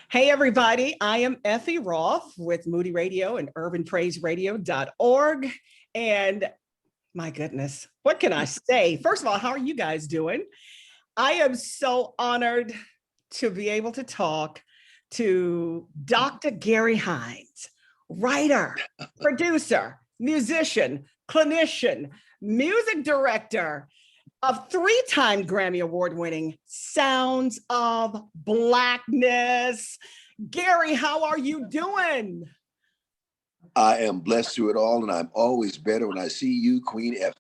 Hey, everybody. I am Effie Roth with Moody Radio and urbanpraiseradio.org. And my goodness, what can I say? First of all, how are you guys doing? I am so honored to be able to talk to Dr. Gary Hines, writer, producer, musician, clinician, music director of three-time Grammy Award-winning Sounds of Blackness. Gary, how are you doing? I am blessed through it all, and I'm always better when I see you, Queen F.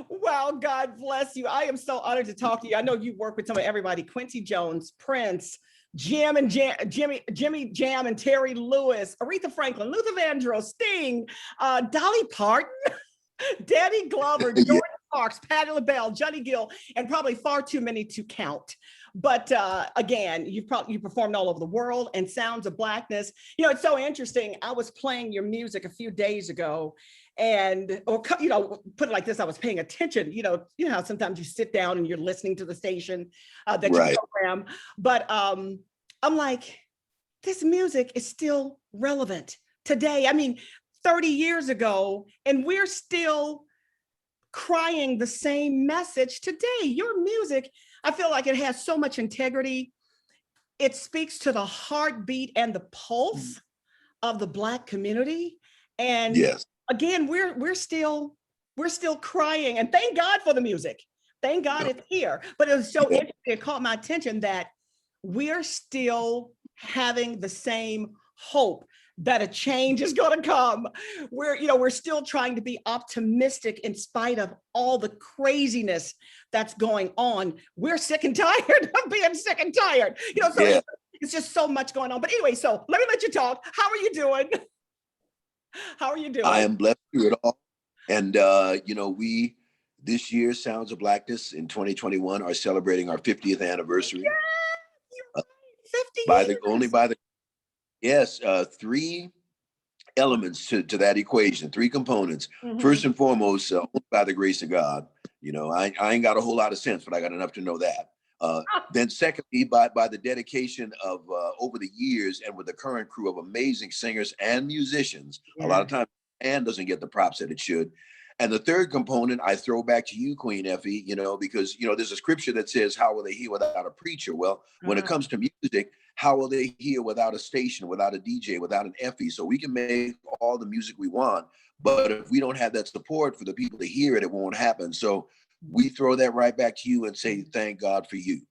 Well, God bless you. I am so honored to talk to you. I know you work with some of everybody: Quincy Jones, Prince, Jimmy Jam and Terri Lewis, Aretha Franklin, Luther Vandross, Sting, Dolly Parton, Danny Glover, Jordan Yeah. Parks, Patti LaBelle, Johnny Gill, and probably far too many to count. But again, you performed all over the world, and Sounds of Blackness. You know, it's so interesting. I was playing your music a few days ago, put it like this: I was paying attention. You know how sometimes you sit down and you're listening to the station that you Right. program. But I'm like, this music is still relevant today. I mean, 30 years ago, and we're still crying the same message today. Your music, I feel like it has so much integrity. It speaks to the heartbeat and the pulse of the Black community. And Yes. again, we're still crying. And thank God for the music. Thank God it's here. But it was so Yeah. interesting. It caught my attention that we're still having the same hope that a change is going to come. We're still trying to be optimistic in spite of all the craziness that's going on. We're sick and tired of being sick and tired. So Yeah. it's just so much going on. But anyway, so let me let you talk. How are you doing? How are you doing? I am blessed through it all. And, we, this year, Sounds of Blackness in 2021, are celebrating our 50th anniversary. Yeah, Uh, 50 by years. the only by the yes, three elements to that equation, three components. Mhm. First and foremost, only by the grace of God. I ain't got a whole lot of sense, but I got enough to know that. Then secondly, by the dedication of over the years and with the current crew of amazing singers and musicians. A lot of times, and doesn't get the props that it should. And the third component, I throw back to you, Queen Effie, because there's a scripture that says, "How will they hear without a preacher?" Well, when it comes to music, how will they hear without a station, without a DJ, without an Effie? So we can make all the music we want, but if we don't have that support for the people to hear it, it won't happen. So we throw that right back to you and say, thank God for you.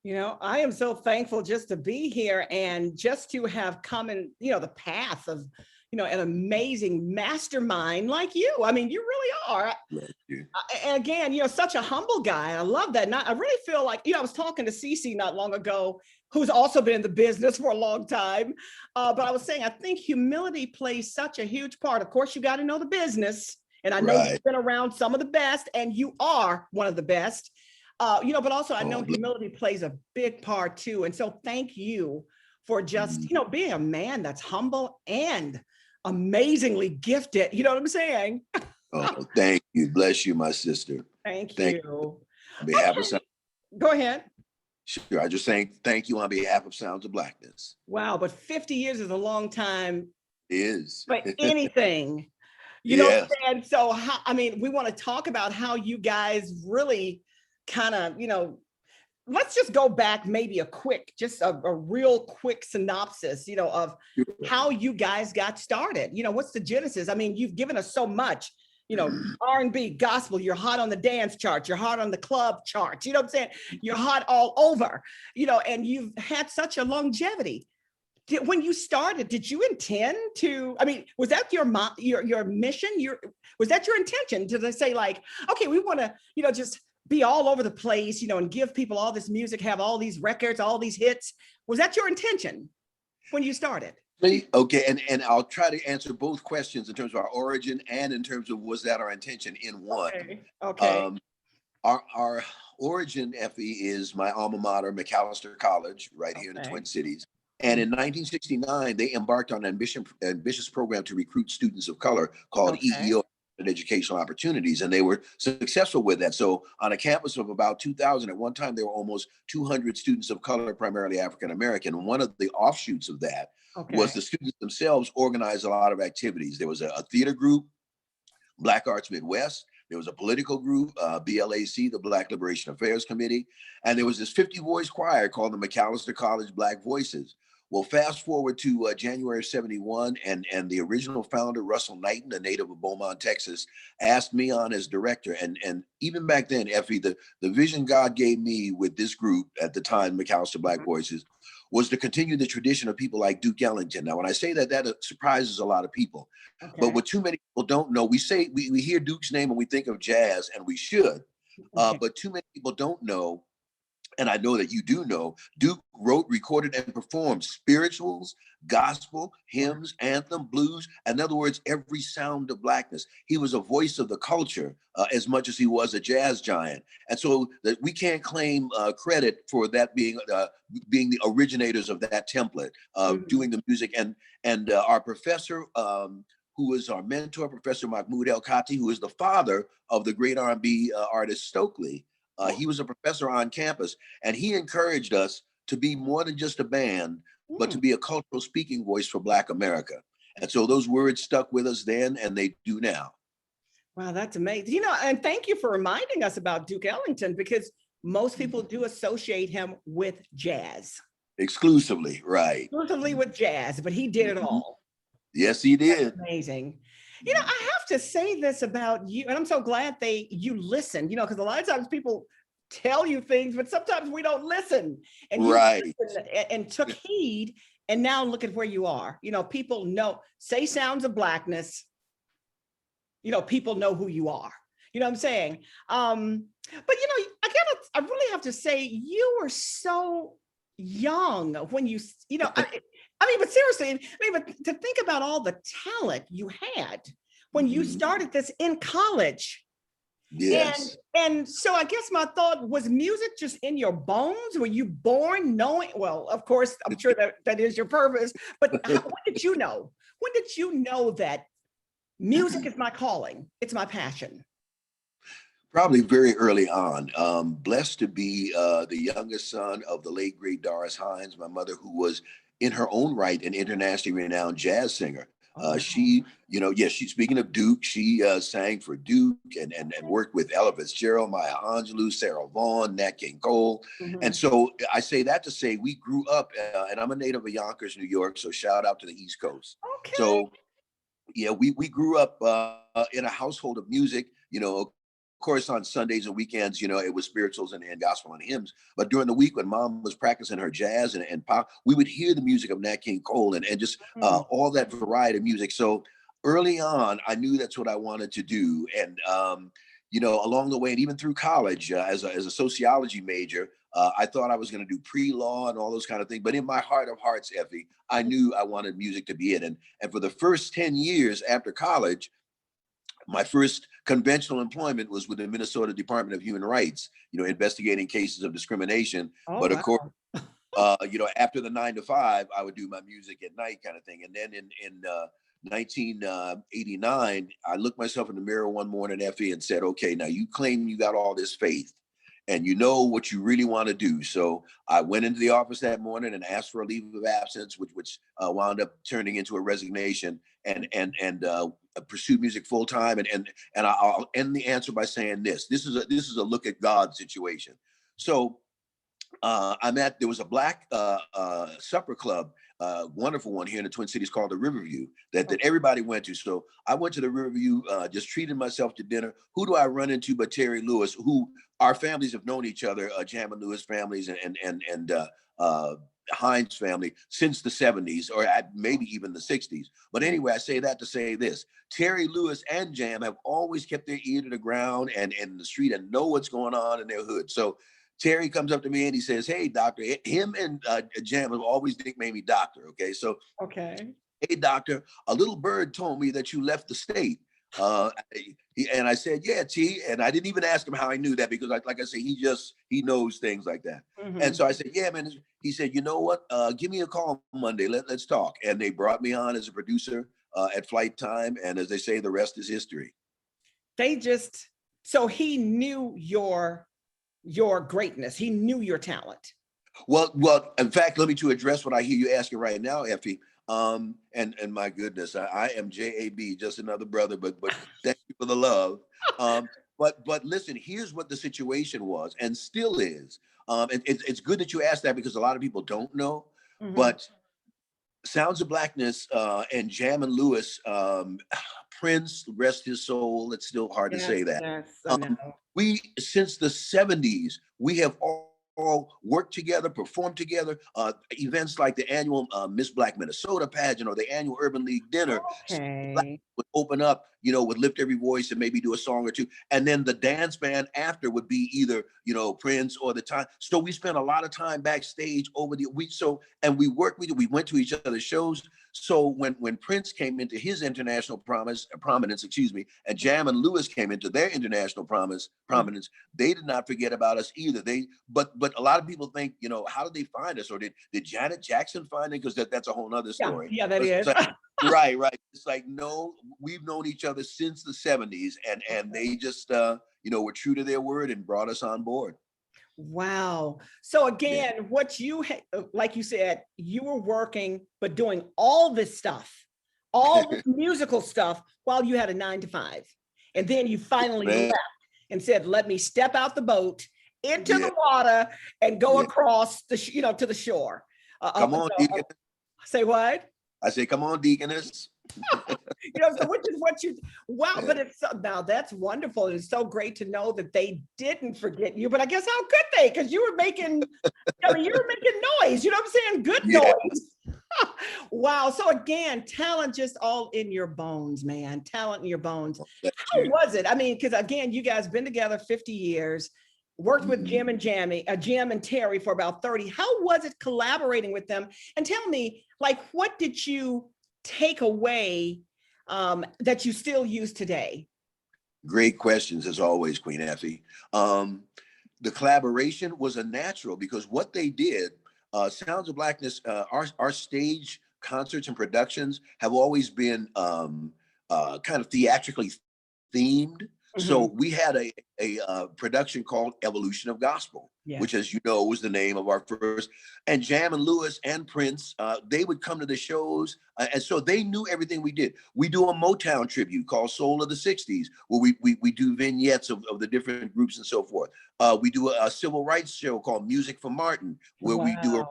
I am so thankful just to be here and just to have come in, the path of, an amazing mastermind like you. I mean, you really are. Thank you. And again, such a humble guy. I love that. And I really feel like, I was talking to Cece not long ago, who's also been in the business for a long time. But I was saying, I think humility plays such a huge part. Of course, you got to know the business. And I know Right. you've been around some of the best, and you are one of the best. But also I know humility plays a big part too. And so thank you for just, being a man that's humble and amazingly gifted. You know what I'm saying? Oh, thank you. Bless you, my sister. Thank Thank you. On behalf of Go ahead. Sure. I just saying thank you on behalf of Sounds of Blackness. Wow, but 50 years is a long time. It is. But anything, you know Yes. what I'm saying? So we want to talk about how you guys really kind of, let's just go back maybe a real quick synopsis, of how you guys got started. What's the genesis? I mean, you've given us so much, R&B, gospel, you're hot on the dance charts, you're hot on the club charts, you know what I'm saying? You're hot all over, and you've had such a longevity. When you started, did you intend to, was that your mission? Was that your intention to say like, okay, we want to, just be all over the place, and give people all this music, have all these records, all these hits? Was that your intention when you started? Okay, and I'll try to answer both questions in terms of our origin and in terms of was that our intention in one. Okay. Our origin, Effie, is my alma mater, Macalester College, right here in the Twin Cities. And in 1969, they embarked on an ambitious program to recruit students of color called EEO, educational opportunities, and they were successful with that. So on a campus of about 2,000, at one time there were almost 200 students of color, primarily African American. And one of the offshoots of that was the students themselves organized a lot of activities. There was a theater group, Black Arts Midwest. There was a political group, BLAC, the Black Liberation Affairs Committee. And there was this 50-voice choir called the McAllister College Black Voices. Well, fast forward to January of '71, and the original founder, Russell Knighton, a native of Beaumont, Texas, asked me on as director. And even back then, Effie, the vision God gave me with this group at the time, McAllister Black Voices, was to continue the tradition of people like Duke Ellington. Now, when I say that, that surprises a lot of people. But what too many people don't know, we hear Duke's name and we think of jazz, and we should. But too many people don't know, and I know that you do know, Duke wrote, recorded, and performed spirituals, gospel, hymns, anthem, blues. In other words, every sound of Blackness. He was a voice of the culture as much as he was a jazz giant. And so that we can't claim credit for that being the originators of that template, doing the music. And our professor, who was our mentor, Professor Mahmoud El Khati, who is the father of the great R&B artist Stokely. He was a professor on campus, and he encouraged us to be more than just a band, but to be a cultural speaking voice for Black America. And so those words stuck with us then, and they do now. Wow, that's amazing. You know, and thank you for reminding us about Duke Ellington, because most people do associate him with jazz. Exclusively, right. Exclusively with jazz, but he did it all. Yes, he did. That's amazing. You know, I have to say this about you, and I'm so glad you listened, you know, because a lot of times people tell you things, but sometimes we don't listen. And you listened and took heed, and now look at where you are. You know, people know, say Sounds of Blackness, you know, people know who you are. You know what I'm saying? But you know, I really have to say, you were so young when you know, I mean, but seriously, but to think about all the talent you had when you started this in college. Yes. And so I guess my thought was, music just in your bones? Were you born knowing? Well, of course, I'm sure that is your purpose, but when did you know? When did you know that music is my calling? It's my passion. Probably very early on. Blessed to be the youngest son of the late, great Doris Hines, my mother, who was in her own right an internationally renowned jazz singer. She, you know, yes, she's, speaking of Duke, she sang for Duke and worked with Ella Fitzgerald, Maya Angelou, Sarah Vaughan, Nat King Cole. And so I say that to say we grew up, and I'm a native of Yonkers, New York, so shout out to the East Coast. So yeah, we grew up in a household of music, you know. Of course, on Sundays and weekends, you know, it was spirituals and gospel and hymns. But during the week, when mom was practicing her jazz and pop, we would hear the music of Nat King Cole and just all that variety of music. So early on, I knew that's what I wanted to do. And, you know, along the way, and even through college, as a sociology major, I thought I was going to do pre-law and all those kind of things. But in my heart of hearts, Effie, I knew I wanted music to be it. And for the first 10 years after college, my first conventional employment was with the Minnesota Department of Human Rights, you know, investigating cases of discrimination. But of course, you know, after the 9 to 5, I would do my music at night kind of thing. And then in 1989, I looked myself in the mirror one morning, Effie, and said, okay, now you claim you got all this faith and you know what you really want to do. So I went into the office that morning and asked for a leave of absence, which wound up turning into a resignation, and pursued music full time. And I'll end the answer by saying this is a look at God situation. So there was a Black supper club, wonderful one here in the Twin Cities called the Riverview that everybody went to. So I went to the Riverview, just treated myself to dinner. Who do I run into but Terri Lewis, who our families have known each other, Jam and Lewis families and Hines family since the 70s or maybe even the 60s. But anyway, I say that to say this: Terri Lewis and Jam have always kept their ear to the ground and in the street and know what's going on in their hood. So Terri comes up to me and he says, "Hey, doctor," him and Jam have always nicknamed me doctor. Okay. So, "Hey, doctor, a little bird told me that you left the state." And I said, "Yeah, T." And I didn't even ask him how I knew that, because like I say, he knows things like that. And so I said, "Yeah, man." He said, "You know what? Give me a call Monday. Let's talk." And they brought me on as a producer at Flight Time. And as they say, the rest is history. They just, so he knew your greatness. He knew your talent. Well, in fact, let me to address what I hear you asking right now, Effie. And my goodness, I am JAB, just another brother, but thank you for the love. But listen, here's what the situation was and still is. It's good that you asked that because a lot of people don't know. Mhm. But Sounds of Blackness and Jam and Lewis, Prince, rest his soul. It's still hard to say that. Yes, I know. We, since the 70s, we have all worked together, performed together. Events like the annual Miss Black Minnesota pageant or the annual Urban League dinner. Okay. Would open up, would lift every voice and maybe do a song or two. And then the dance band after would be either, Prince or the time. So we spent a lot of time backstage over the week. And we worked we went to each other's shows. So when Prince came into his international prominence, and Jam and Lewis came into their international prominence, they did not forget about us either. But a lot of people think, how did they find us? Or did Janet Jackson find it? Because that's a whole nother story. Yeah, that is. Right. It's like, no, we've known each other since the 70s and they just, were true to their word and brought us on board. Wow. So again, what you like you said, you were working, but doing all this stuff, all this musical stuff while you had a 9 to 5. And then you finally left and said, let me step out the boat into the water and go across the, to the shore. Come on, Deaconess. Say what? I say, come on, Deaconess. So which is what you, wow, but it's now that's wonderful. It's so great to know that they didn't forget you, but I guess how could they? Because you were making, you were making noise, you know what I'm saying? Good noise. Wow. So again, talent just all in your bones, man. Talent in your bones. How was it? I mean, because again, you guys been together 50 years, worked with Jim and Terri for about 30. How was it collaborating with them? And tell me, like, what did you take away that you still use today? Great questions as always, Queen Effie. The collaboration was a natural because what they did, Sounds of Blackness, our stage concerts and productions have always been kind of theatrically themed. So we had a production called Evolution of Gospel, which, as you know, was the name of our first. And Jam and Lewis and Prince, they would come to the shows. And so they knew everything we did. We do a Motown tribute called Soul of the 60s, where we do vignettes of the different groups and so forth. We do a civil rights show called Music for Martin, where we do a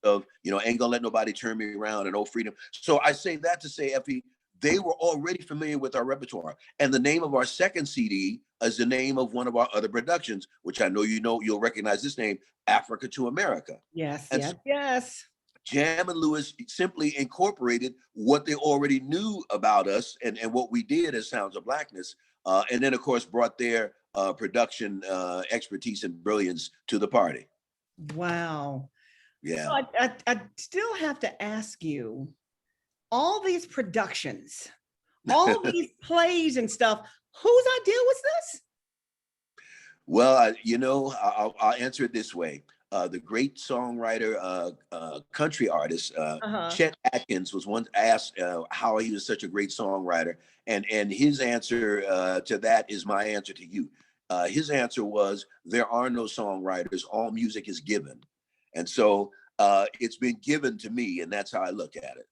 of, Ain't Gonna Let Nobody Turn Me Around and Oh Freedom. So I say that to say, Effie, they were already familiar with our repertoire. And the name of our second CD is the name of one of our other productions, which I know you'll recognize this name, Africa to America. Yes, and yes. Jam and Lewis simply incorporated what they already knew about us and what we did as Sounds of Blackness. And then, of course, brought their production expertise and brilliance to the party. Wow. Yeah. So I still have to ask you, all these productions, all these plays and stuff, whose idea was this? Well, I'll answer it this way. The great songwriter, country artist, Chet Atkins was once asked how he was such a great songwriter. And his answer to that is my answer to you. His answer was, there are no songwriters, all music is given. And so it's been given to me, and that's how I look at it.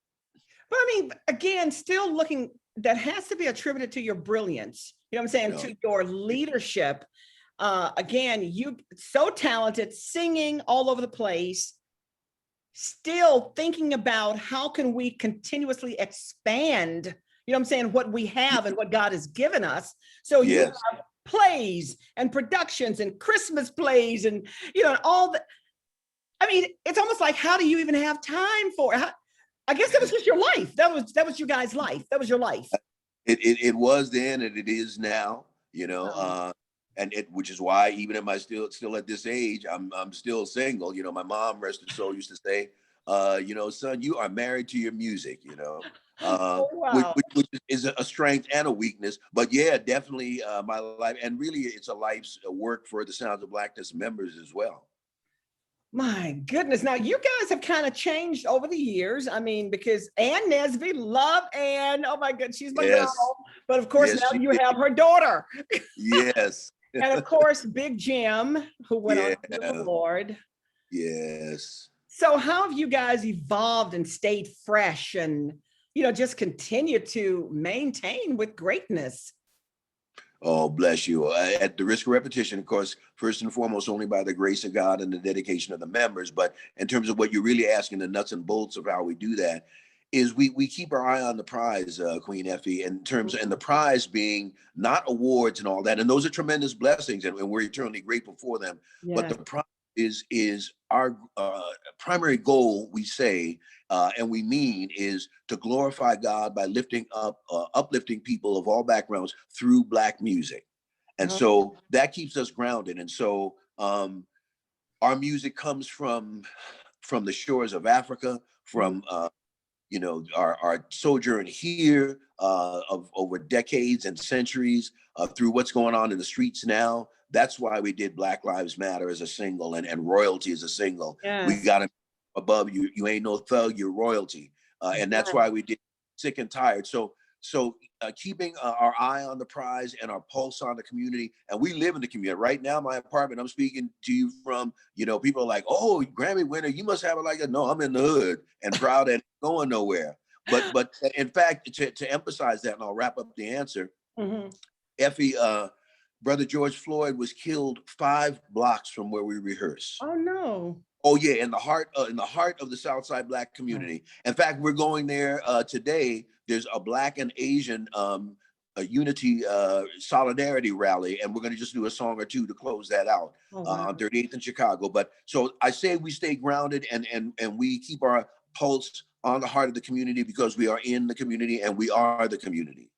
But I mean, again, still looking, that has to be attributed to your brilliance, you know what I'm saying, to your leadership. Again, you so talented, singing all over the place, still thinking about how can we continuously expand, you know what I'm saying, what we have and what God has given us. So you have plays and productions and Christmas plays and, all the, I mean, it's almost like, how do you even have time for it? I guess that was just your life. That was you guys' life. That was your life. It was then, and it is now. And which is why even at my still at this age, I'm still single. My mom, rest her soul, used to say, son, you are married to your music. Which is a strength and a weakness. But yeah, definitely my life, and really, it's a life's work for the Sounds of Blackness members as well. My goodness. Now you guys have kind of changed over the years. I mean, because Ann Nesby, love Ann. Oh my goodness, she's my Yes. girl. But of course, Yes, now she you did. have her daughter. Yes. And of course, Big Jim, who went on Yeah. to be with the Lord. Yes. So how have you guys evolved and stayed fresh and, just continue to maintain with greatness? Oh, bless you. At the risk of repetition, of course, first and foremost, only by the grace of God and the dedication of the members. But in terms of what you're really asking, the nuts and bolts of how we do that, is we keep our eye on the prize, Queen Effie, and the prize being not awards and all that, and those are tremendous blessings, and we're eternally grateful for them. But Yeah. the prize is our primary goal. We say, and we mean, is to glorify God by uplifting people of all backgrounds through Black music, and Oh, so that keeps us grounded. And so our music comes from the shores of Africa, from our sojourn here of over decades and centuries, through what's going on in the streets now. That's why we did Black Lives Matter as a single, and Royalty as a single. We yes. got it above you. You ain't no thug, you're royalty. And that's why we did Sick and Tired. So keeping our eye on the prize and our pulse on the community. And we live in the community. Right now, my apartment, I'm speaking to you from, people are like, oh, Grammy winner, you must have it like that. No, I'm in the hood and proud and going nowhere. But in fact, to emphasize that, and I'll wrap up the answer, Mm-hmm. Effie, Brother George Floyd was killed 5 blocks from where we rehearse. Oh no. Oh yeah, in the heart of the Southside Black community. In fact, we're going there today. There's a Black and Asian a unity solidarity rally, and we're going to just do a song or two to close that out. Oh, wow. On 38th in Chicago. But so I say we stay grounded and we keep our pulse on the heart of the community, because we are in the community and we are the community.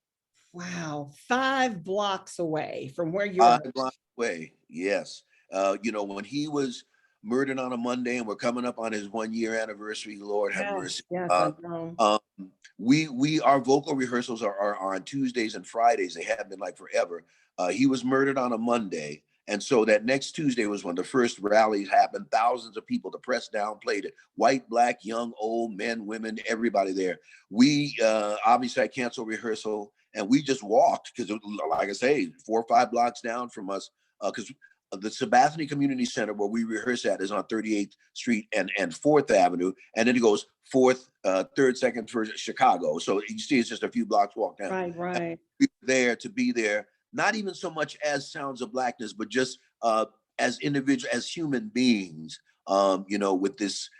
Wow. 5 blocks away from where you're. 5 blocks away. Yes. When he was murdered on a Monday, and we're coming up on his 1-year anniversary, Lord have mercy. Yes, I know. Our vocal rehearsals are on Tuesdays and Fridays. They have been like forever. He was murdered on a Monday. And so that next Tuesday was when the first rallies happened. Thousands of people, the press down played it. White, Black, young, old, men, women, everybody there. We obviously I canceled rehearsal, and we just walked, because, like I say, 4 or 5 blocks down from us, because the Sabathani Community Center, where we rehearse at, is on 38th Street and 4th Avenue. And then it goes 4th, 3rd, 2nd, 1st, Chicago. So you see, it's just a few blocks walk down. Right. To be there, not even so much as Sounds of Blackness, but just as individuals, as human beings, with this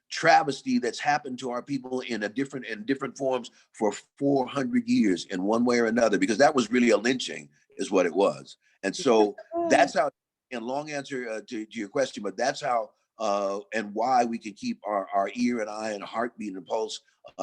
travesty that's happened to our people in different forms for 400 years in one way or another, because that was really a lynching is what it was. And so that's how, and long answer to your question, but that's how and why we can keep our ear and eye and heartbeat and pulse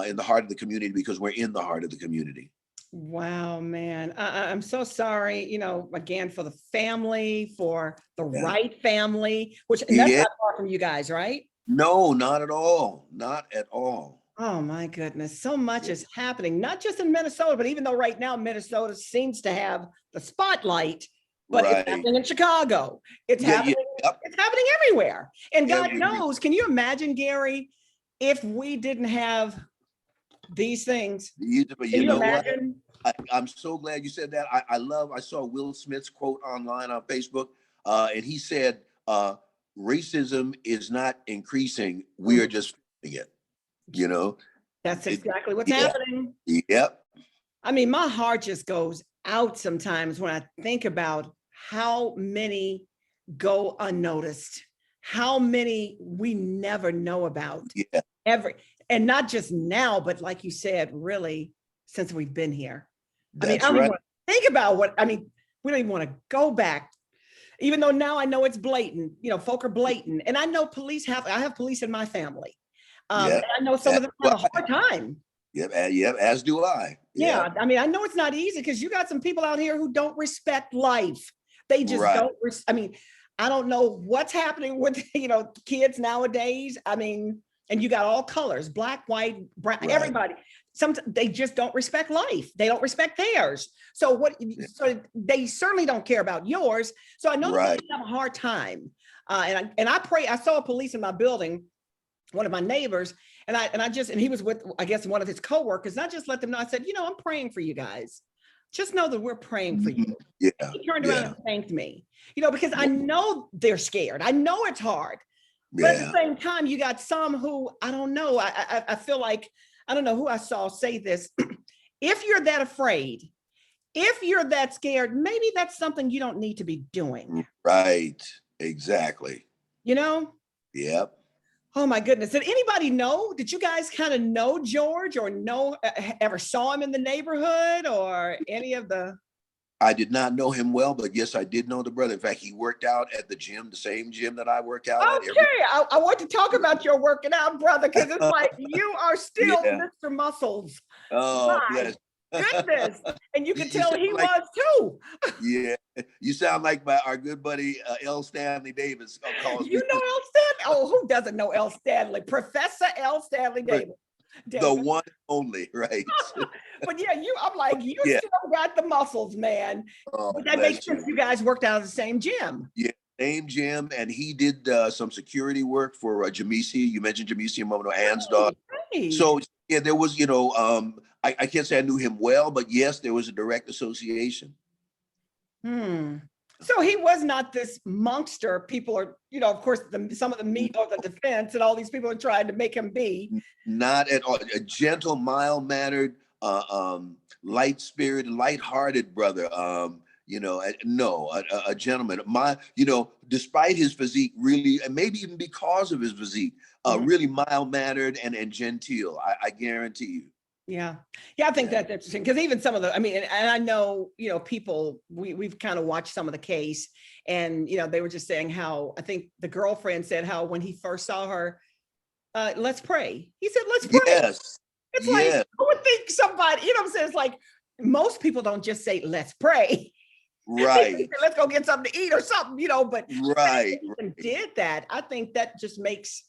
in the heart of the community, because we're in the heart of the community. Wow, man. I'm so sorry, again, for the family, for the Wright family, which and that's not far from you guys, right? No, not at all. Not at all. Oh my goodness. So much is happening, not just in Minnesota, but even though right now Minnesota seems to have the spotlight, but it's happening in Chicago. It's happening. It's happening everywhere. And God knows, can you imagine, Gary, if we didn't have these things? Can you imagine? I'm so glad you said that. I saw Will Smith's quote online on Facebook, and he said, racism is not increasing. We are just feeling it, That's exactly what's happening. Yep. I mean, my heart just goes out sometimes when I think about how many go unnoticed, how many we never know about. Yeah. And not just now, but like you said, really, since we've been here. That's I don't right. even want to think about we don't even want to go back, even though now I know it's blatant, folk are blatant. And I know I have police in my family. And I know some of them have a hard time. Yep, as do I. Yeah, I mean, I know it's not easy, because you got some people out here who don't respect life. They just don't. I don't know what's happening with, kids nowadays. I mean, and you got all colors, Black, white, brown, everybody. Sometimes they just don't respect life. They don't respect theirs. So so they certainly don't care about yours. So I know they have a hard time. And I pray. I saw a police in my building, one of my neighbors, and he was with, I guess, one of his coworkers. And I just let them know. I said, I'm praying for you guys. Just know that we're praying for you. Yeah. He turned around and thanked me, because I know they're scared. I know it's hard. But at the same time, you got some who, I don't know. I feel like, I don't know who I saw say this. If you're that afraid, if you're that scared, maybe that's something you don't need to be doing. Right. Exactly. Yep. Oh my goodness. Did anybody know? Did you guys kind of know George or ever saw him in the neighborhood or any of the? I did not know him well, but yes, I did know the brother. In fact, he worked out at the gym, the same gym that I work out at. Okay, I want to talk about your working out, brother, because it's like you are still Mr. Muscles. Oh, my bless. Goodness. And you can tell he was too. Yeah, you sound like our good buddy L. Stanley Davis calls me. L. Stanley? Oh, who doesn't know L. Stanley? Professor L. Stanley Davis. The one and only, right? But yeah, I'm like, you still got the muscles, man. Oh, but that makes sense. You guys worked out at the same gym. Yeah, same gym. And he did some security work for Jamisi. You mentioned Jamisi a moment ago, Ann's daughter. Right. So yeah, there was, I can't say I knew him well, but yes, there was a direct association. So he was not this monster. People are, of course, some of the meat or the defense and all these people are trying to make him be. Not at all. A gentle, mild-mannered, light-spirited, light-hearted brother. A gentleman. Despite his physique, really, and maybe even because of his physique, really mild-mannered and genteel. I guarantee you. Yeah. I think that's interesting because even some of the, and I know, people, we've kind of watched some of the case and, they were just saying how, I think the girlfriend said how when he first saw her, let's pray. He said, let's pray. Yes. It's like, who would think somebody, what I'm saying? It's like, most people don't just say, let's pray. Right. Say, let's go get something to eat or something, but right. Did that. I think that just makes,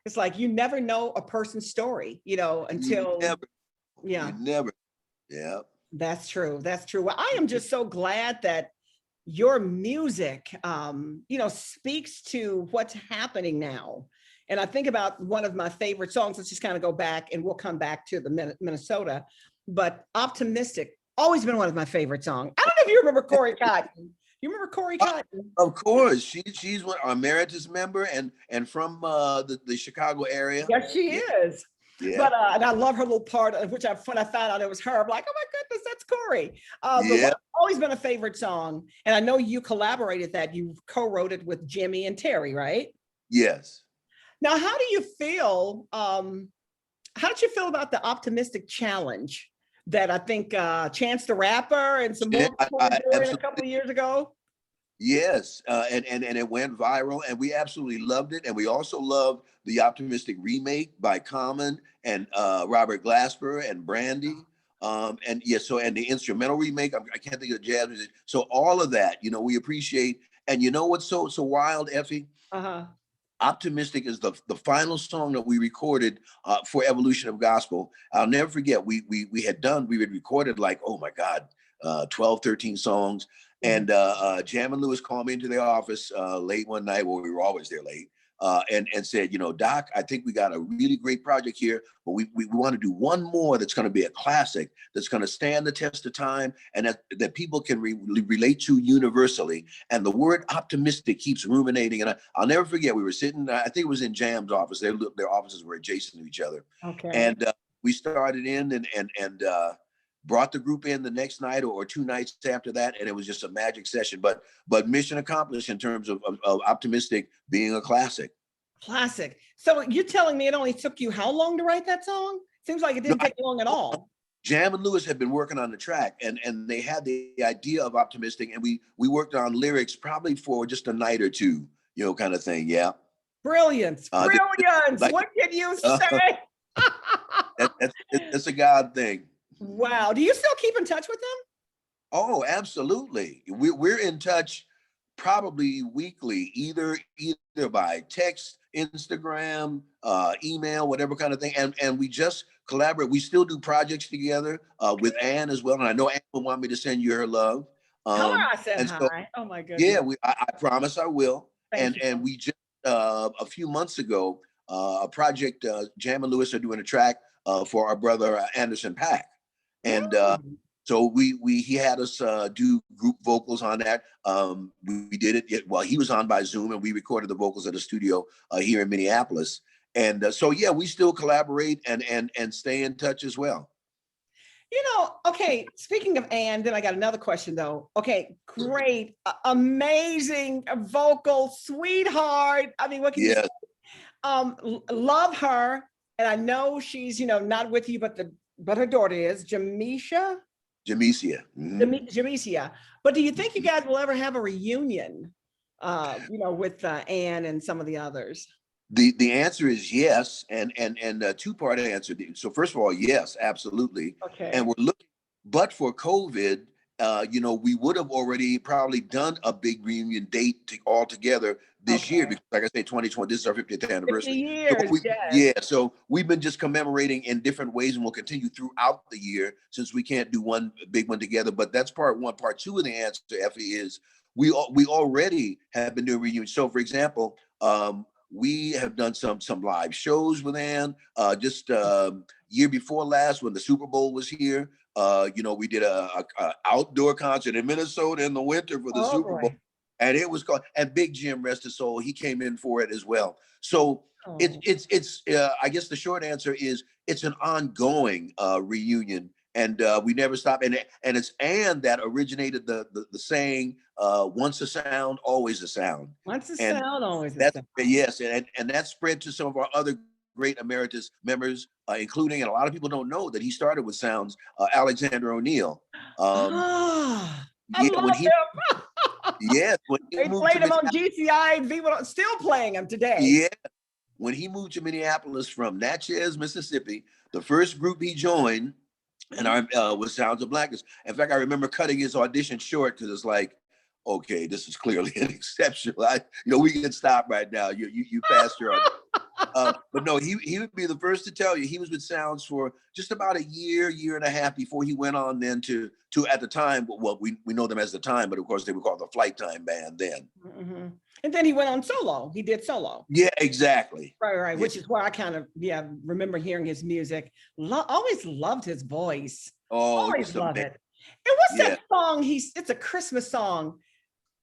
it's like, you never know a person's story, until. You never. Yeah. That's true. Well, I am just so glad that your music, speaks to what's happening now. And I think about one of my favorite songs. Let's just kind of go back and we'll come back to the Minnesota, but Optimistic, always been one of my favorite songs. I don't know if you remember Corey Cotton. You remember Corey Cotton? Of course. She's one emeritus member and from the Chicago area. Yes, she is. Yeah. But and I love her little part, when I found out it was her, I'm like, oh my goodness, that's Corey. But always been a favorite song. And I know you collaborated that. You co-wrote it with Jimmy and Terri, right? Yes. Now, how do you feel? How did you feel about the Optimistic Challenge that I think Chance the Rapper and some more doing a couple of years ago? Yes, and it went viral, and we absolutely loved it. And we also loved the Optimistic remake by Common and Robert Glasper and Brandy. And the instrumental remake, I can't think of the jazz music. So all of that, we appreciate. And you know what's so wild, Effie? Optimistic is the final song that we recorded for Evolution of Gospel. I'll never forget, we had recorded like, oh my God, 12, 13 songs. And Jam and Lewis called me into their office late one night. Well, we were always there late. And said, Doc, I think we got a really great project here, but we want to do one more that's going to be a classic, that's going to stand the test of time, and that people can relate to universally. And the word optimistic keeps ruminating. And I'll never forget, we were sitting, I think it was in Jam's office. Their offices were adjacent to each other. Okay. And we started in and brought the group in the next night or 2 nights after that, and it was just a magic session. But mission accomplished in terms of Optimistic being a classic. Classic. So you're telling me it only took you how long to write that song? Seems like it didn't take long at all. Jam and Lewis had been working on the track, and they had the idea of Optimistic, and we worked on lyrics probably for just a night or two, kind of thing. Yeah. Brilliance. What can you say? It's a God thing. Wow. Do you still keep in touch with them? Oh, absolutely. We're in touch probably weekly, either by text, Instagram, email, whatever kind of thing. And we just collaborate. We still do projects together with Ann as well. And I know Ann will want me to send you her love. Tell her I said hi. Oh my goodness. Yeah, I promise I will. Thank you. and we just a few months ago, a project, Jam and Lewis are doing a track for our brother Anderson Paak, and Mm. so he had us do group vocals on that. We did it while he was on by Zoom, and we recorded the vocals at a studio here in Minneapolis. And so yeah, we still collaborate and stay in touch as well. Okay, speaking of Anne, then I got another question though. Okay, great, amazing vocal, sweetheart. I mean, what can you say? Yes, Love her. And I know she's, not with you, but her daughter is, Jamisha. Jamesia. Jamicia. But do you think you guys will ever have a reunion, with Anne and some of the others? The answer is yes, and a two-part answer. So first of all, yes, absolutely. Okay. And we're looking, but for COVID, we would have already probably done a big reunion date all together this year, because like I say, 2020, this is our 50th anniversary. 50 years, yes. Yeah, so we've been just commemorating in different ways, and we'll continue throughout the year since we can't do one big one together. But that's part one. Part two of the answer, Effie, is we already have been doing reunions. So for example, we have done some live shows with Ann. Just year before last, when the Super Bowl was here, we did a outdoor concert in Minnesota in the winter for the Super Bowl, and it was called. And Big Jim, rest his soul, he came in for it as well. So it's I guess the short answer is it's an ongoing reunion, and we never stop. And it's Ann that originated the saying, once a sound, always a sound. Once a sound, always a sound. Yes, and that spread to some of our other great emeritus members, including, and a lot of people don't know that he started with sounds, Alexander O'Neal. I love him. Yes, when he they played him on GCI, and people are still playing him today. Yeah, when he moved to Minneapolis from Natchez, Mississippi, the first group he joined, and was Sounds of Blackness. In fact, I remember cutting his audition short because it's like, okay, this is clearly an exceptional. We can stop right now. You passed your. But no, he would be the first to tell you he was with Sounds for just about a year and a half before he went on then to at the time. Well, we know them as The Time, but of course they were called the Flight Time Band then. Mm-hmm. And then he went on solo. He did solo. Yeah, exactly. Right. Yeah. Which is where I kind of remember hearing his music. Always loved his voice. Oh, always loved it. And what's that song? It's a Christmas song.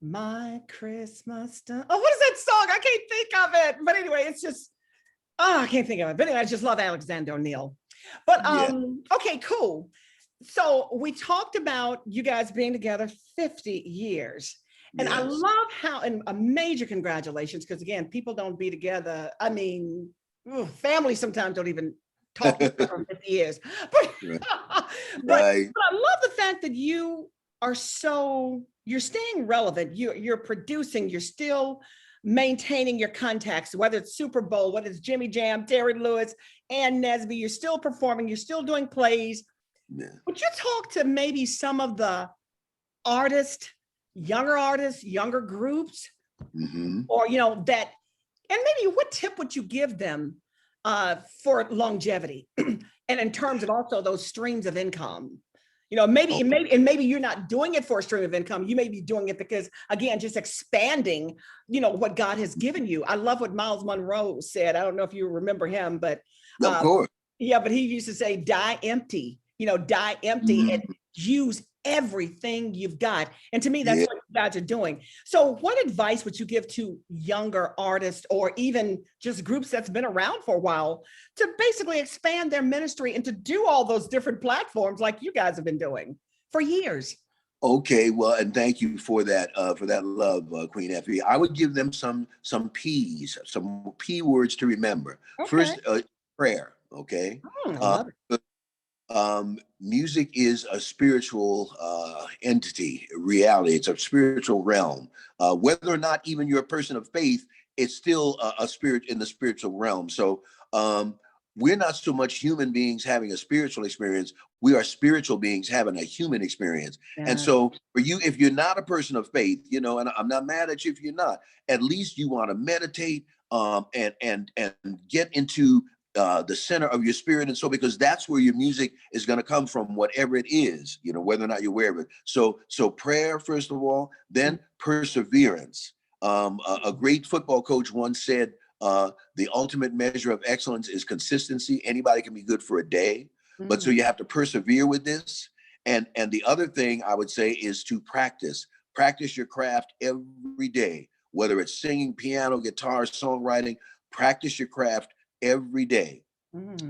My Christmas Time. Oh, what is that song? I can't think of it. But anyway, it's just, I can't think of it. But anyway, I just love Alexander O'Neal. But okay, cool. So we talked about you guys being together 50 years. And yes. I love how, and a major congratulations, because again, people don't be together. I mean, families sometimes don't even talk for 50 years. But, but I love the fact that you're staying relevant. You're producing, you're still maintaining your contacts, whether it's Super Bowl, whether it's Jimmy Jam, Terri Lewis, Ann Nesby, you're still performing, you're still doing plays. Yeah. Would you talk to maybe some of the younger groups, or, that, and maybe what tip would you give them for longevity? And in terms of also those streams of income, maybe you're not doing it for a stream of income. You may be doing it because, again, just expanding, what God has given you. I love what Miles Monroe said. I don't know if you remember him, but of course. Yeah, but he used to say, die empty, and use everything you've got. And to me, that's what you guys are doing. So what advice would you give to younger artists, or even just groups that's been around for a while, to basically expand their ministry and to do all those different platforms like you guys have been doing for years? Okay, well, and thank you for that love, Queen Effie. I would give them some P words to remember. Okay. First, prayer. Okay. Music is a spiritual entity, reality. It's a spiritual realm. Whether or not even you're a person of faith, it's still a spirit in the spiritual realm. So we're not so much human beings having a spiritual experience. We are spiritual beings having a human experience. Yeah. And so for you, if you're not a person of faith, and I'm not mad at you if you're not, at least you want to meditate and get into the center of your spirit. And so, because that's where your music is going to come from, whatever it is, whether or not you're aware of it. So prayer, first of all, then perseverance. A great football coach once said, the ultimate measure of excellence is consistency. Anybody can be good for a day, but so you have to persevere with this. And the other thing I would say is to practice. Practice your craft every day, whether it's singing, piano, guitar, songwriting. Practice your craft every day.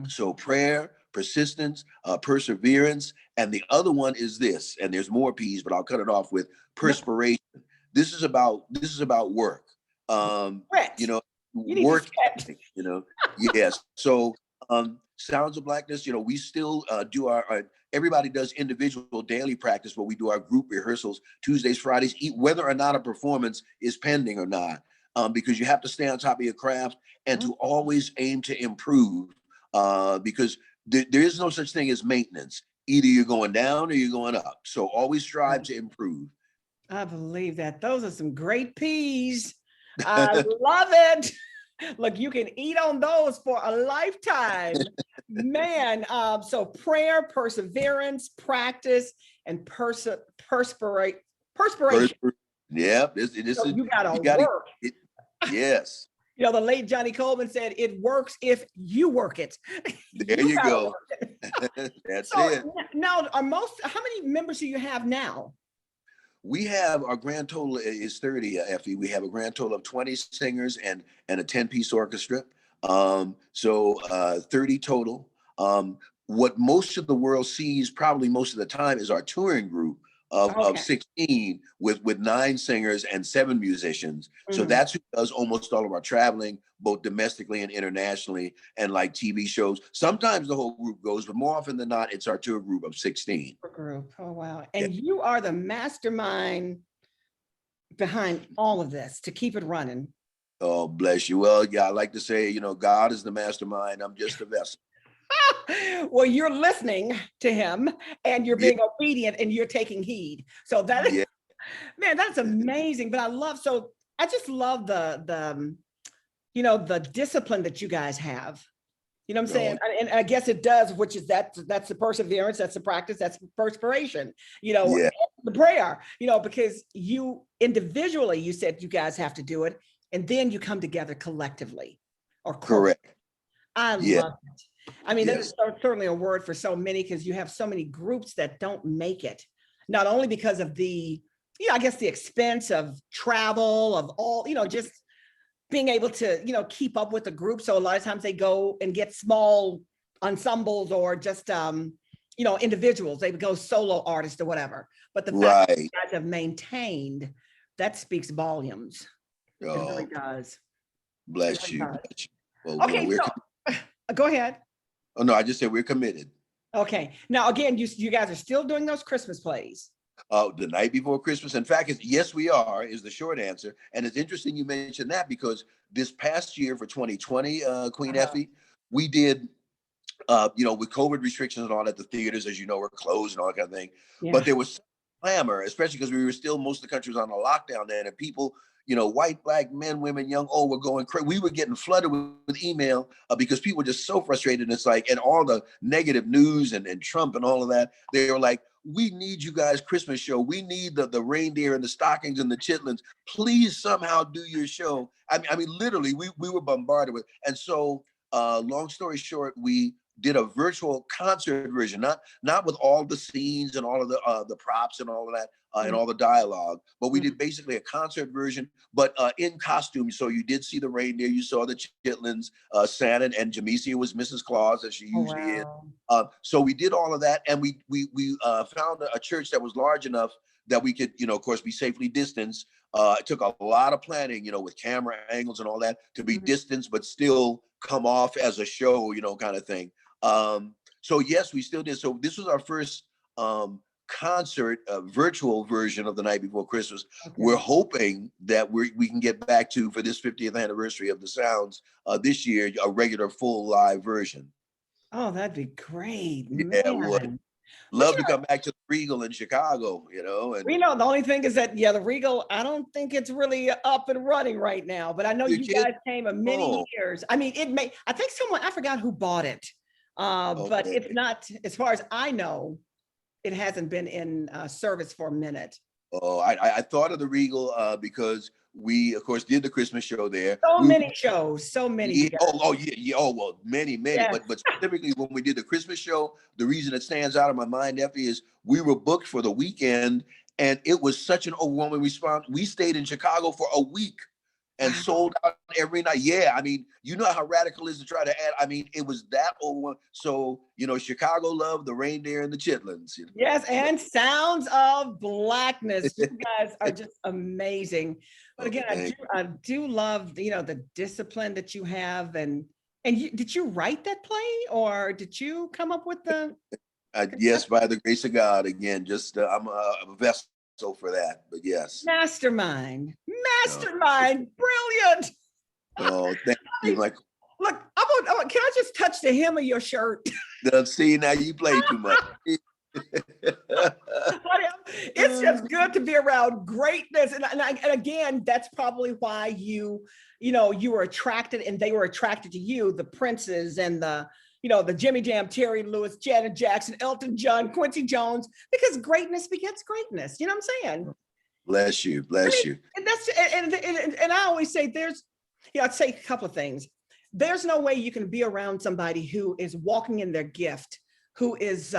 So prayer, persistence, perseverance, and the other one is this. And there's more P's, but I'll cut it off with perspiration. This is about work. You know, work ethic, you know. Yes. So Sounds of Blackness, you know, we still do our everybody does individual daily practice, but we do our group rehearsals Tuesdays, Fridays, whether or not a performance is pending or not, because you have to stay on top of your craft and to always aim to improve, because there is no such thing as maintenance. Either you're going down or you're going up. So always strive to improve. I believe that. Those are some great peas. I love it. Look, you can eat on those for a lifetime, man. So prayer, perseverance, practice, and perspiration. Yep. So you gotta work. Yes. You know, the late Johnny Coleman said, "It works if you work it." There you go. That's it. Now, how many members do you have now? We have, our grand total is 30, Effie. We have a grand total of 20 singers and a 10-piece orchestra. So 30 total. What most of the world sees probably most of the time is our touring group of 16 with 9 singers and 7 musicians. So that's who does almost all of our traveling, both domestically and internationally, and like TV shows. Sometimes the whole group goes, but more often than not, it's our tour group of 16. Group. Oh, wow. And you are the mastermind behind all of this to keep it running. Oh, bless you. Well, yeah, I like to say, you know, God is the mastermind. I'm just a vessel. Well, you're listening to him and you're being obedient and you're taking heed. So that is, man, that's amazing. But I just love the you know, the discipline that you guys have. You know what I'm saying? And I guess it does, which is that's the perseverance, that's the practice, that's perspiration, you know, the prayer, you know, because you individually, you said you guys have to do it, and then you come together collectively or correct. I love it. I mean, that is certainly a word for so many, because you have so many groups that don't make it, not only because of the, you know, I guess the expense of travel, of all, you know, just being able to, you know, keep up with the group. So a lot of times they go and get small ensembles or just, you know, individuals, they would go solo artists or whatever. But the fact that you guys have maintained, that speaks volumes. It really does. Bless you. Bless you. Well, okay, you know, go ahead. Oh, no, I just said we're committed. Okay. Now, again, you guys are still doing those Christmas plays. The night before Christmas. In fact, yes, we are, is the short answer. And it's interesting you mentioned that, because this past year for 2020, Queen Effie, we did, you know, with COVID restrictions and all that, the theaters, as you know, were closed and all that kind of thing. But there was clamor, especially because we were still, most of the country was on a lockdown then, and people, you know, white, black, men, women, young, old, were going crazy. We were getting flooded with email because people were just so frustrated. And it's like, and all the negative news and Trump and all of that, they were like, we need you guys' Christmas show. We need the reindeer and the stockings and the chitlins. Please somehow do your show. I mean, literally, we were bombarded with. And so, long story short, we did a virtual concert version, not with all the scenes and all of the props and all of that and all the dialogue, but we did basically a concert version, but in costume. So you did see the reindeer, you saw the chitlins, Santa, and Jamesia was Mrs. Claus, as she usually is. So we did all of that, and we found a church that was large enough that we could, you know, of course, be safely distanced. It took a lot of planning, you know, with camera angles and all that to be distanced, but still come off as a show, you know, kind of thing. So yes, we still did. So this was our first concert, virtual version of The Night Before Christmas. We're hoping that we can get back to, for this 50th anniversary of the Sounds this year, a regular full live version. Oh, that'd be great. Yeah, it would. Love to come back to the Regal in Chicago, you know. And we know the only thing is that, the Regal, I don't think it's really up and running right now, but I know you guys came many years. I mean, I think I forgot who bought it. But it's not, as far as I know, it hasn't been in service for a minute. Oh, I thought of the Regal because we, of course, did the Christmas show there. So many shows, so many. Yeah, You guys. oh, yeah, yeah. Oh, well, many, many. Yes. But specifically when we did the Christmas show, the reason it stands out in my mind, Effie, is we were booked for the weekend, and it was such an overwhelming response. We stayed in Chicago for a week and Wow. sold out every night. Yeah, I mean, you know how radical it is to try to add. I mean, it was that overwhelming. So, Chicago loved the reindeer and the chitlins. Yes, and Sounds of Blackness. You guys are just amazing. But Oh, again, I do love the discipline that you have, and did you write that play, or did you come up with the yes, by the grace of God. Again, just I'm a vessel for that. But yes. mastermind? Oh, Mastermind, brilliant. oh, thank you. Like, Look, can I just touch the hem of your shirt? see, now you play too much. It's just good to be around greatness, and again, that's probably why you were attracted, and they were attracted to you, the Princes and the Jimmy Jam, Terri Lewis, Janet Jackson, Elton John, Quincy Jones, because greatness begets greatness. You know what I'm saying? Bless you, I bless mean, you. and that's and I always say I'd say a couple of things. There's no way you can be around somebody who is walking in their gift, who is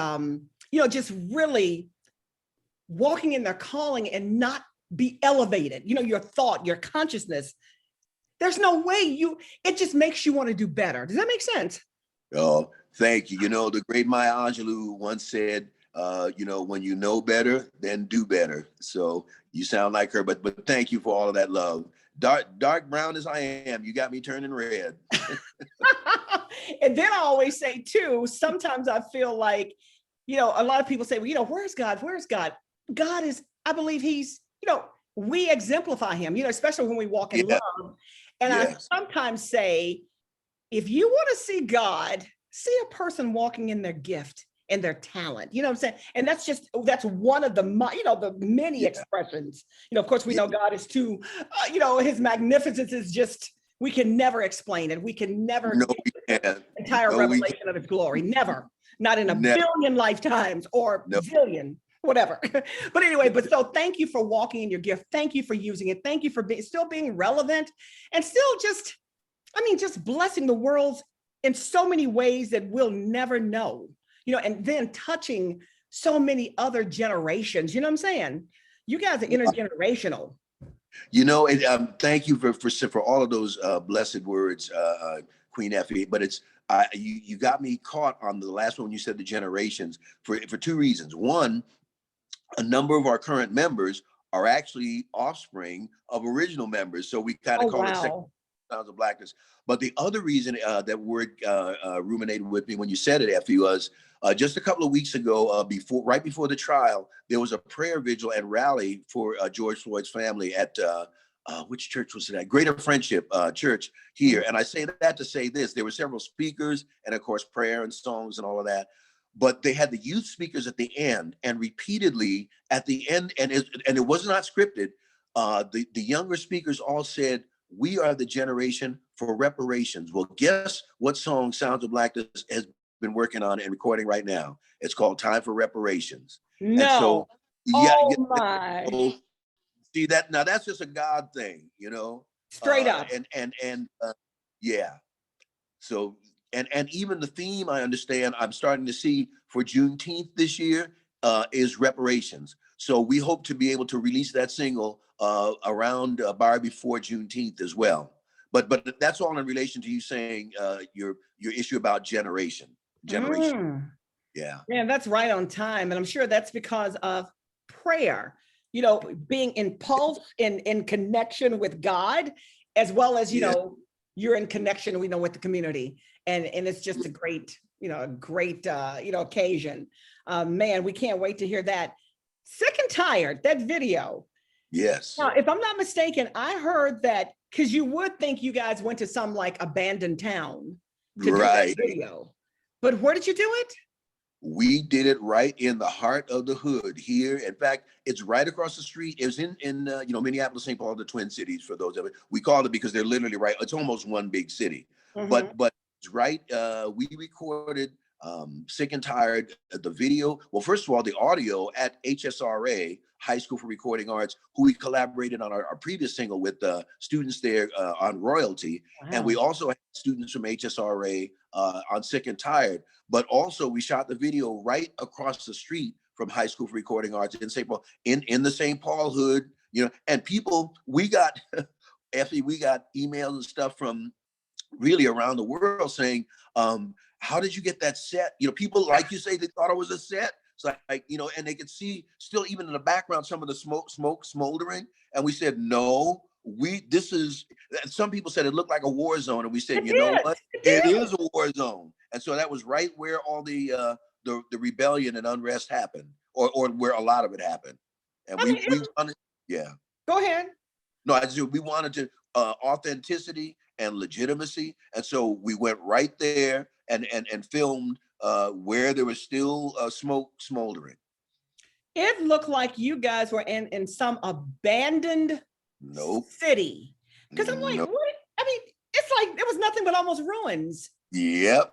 just really walking in their calling and not be elevated. Your thought, your consciousness. There's no way it just makes you want to do better. Does that make sense? Oh, thank you. The great Maya Angelou once said, when you know better, then do better. So you sound like her, but thank you for all of that love. Dark brown as I am, you got me turning red. And then I always say too, sometimes I feel like, a lot of people say, well, where's God? Where's God? God is, I believe he's, we exemplify him, especially when we walk in love. And yes. I sometimes say, if you want to see God, see a person walking in their gift and their talent. You know what I'm saying? And that's one of the many expressions. Of course, we know God is too, his magnificence is just, we can never explain it. We can never get the entire revelation of his glory. Never. Not in a billion lifetimes or zillion, whatever. But anyway, so thank you for walking in your gift. Thank you for using it. Thank you for still being relevant and still just blessing the world in so many ways that we'll never know, and then touching so many other generations. You know what I'm saying? You guys are intergenerational. Thank you for all of those blessed words, Queen Effie. But you got me caught on the last one when you said the generations for two reasons. One, a number of our current members are actually offspring of original members, so we kind of call it second Sounds of Blackness. But the other reason that word ruminated with me when you said it, Effie, was just a couple of weeks ago, right before the trial, there was a prayer vigil and rally for George Floyd's family at which church was it at? Greater Friendship Church here. And I say that to say this: there were several speakers, and of course, prayer and songs and all of that. But they had the youth speakers at the end, and repeatedly at the end, and it was not scripted. The younger speakers all said, "We are the generation for reparations." Well, guess what song Sounds of Blackness has been working on and recording right now? It's called "Time for Reparations." No. And so, My. See that now? That's just a God thing, Straight up. Yeah. So, and even the theme, I understand, I'm starting to see for Juneteenth this year is reparations. So we hope to be able to release that single around by before Juneteenth as well. But that's all in relation to you saying your issue about generation. Yeah. Man, that's right on time. And I'm sure that's because of prayer, being in pulse, in connection with God, as well as, you're in connection, with the community. And it's just a great, occasion. Man, we can't wait to hear that. Sick and Tired, that video. Yes. Now, if I'm not mistaken, I heard that, because you would think you guys went to some like abandoned town to do that video. But where did you do it? We did it right in the heart of the hood here. In fact, it's right across the street. It was in Minneapolis, St. Paul, the Twin Cities. For those of it, we call it because they're literally right. It's almost one big city, but it's right. We recorded Sick and Tired, the video. Well, first of all, the audio at HSRA, High School for Recording Arts, who we collaborated on our previous single with students there on royalty. Wow. And we also had students from HSRA on Sick and Tired. But also we shot the video right across the street from High School for Recording Arts in St. Paul, in the St. Paul hood, and people, we got, Effie, we got emails and stuff from really around the world saying, how did you get that set? People, like you say, they thought it was a set. It's like, and they could see still even in the background, some of the smoke smoldering. And we said, no, some people said it looked like a war zone. And we said, you know what? It is a war zone. And so that was right where all the rebellion and unrest happened, or where a lot of it happened. And we wanted, yeah. Go ahead. No, we wanted to authenticity and legitimacy. And so we went right there and filmed where there was still smoke smoldering. It looked like you guys were in some abandoned city. Because I'm like, what? I mean, it's like there was nothing but almost ruins. Yep.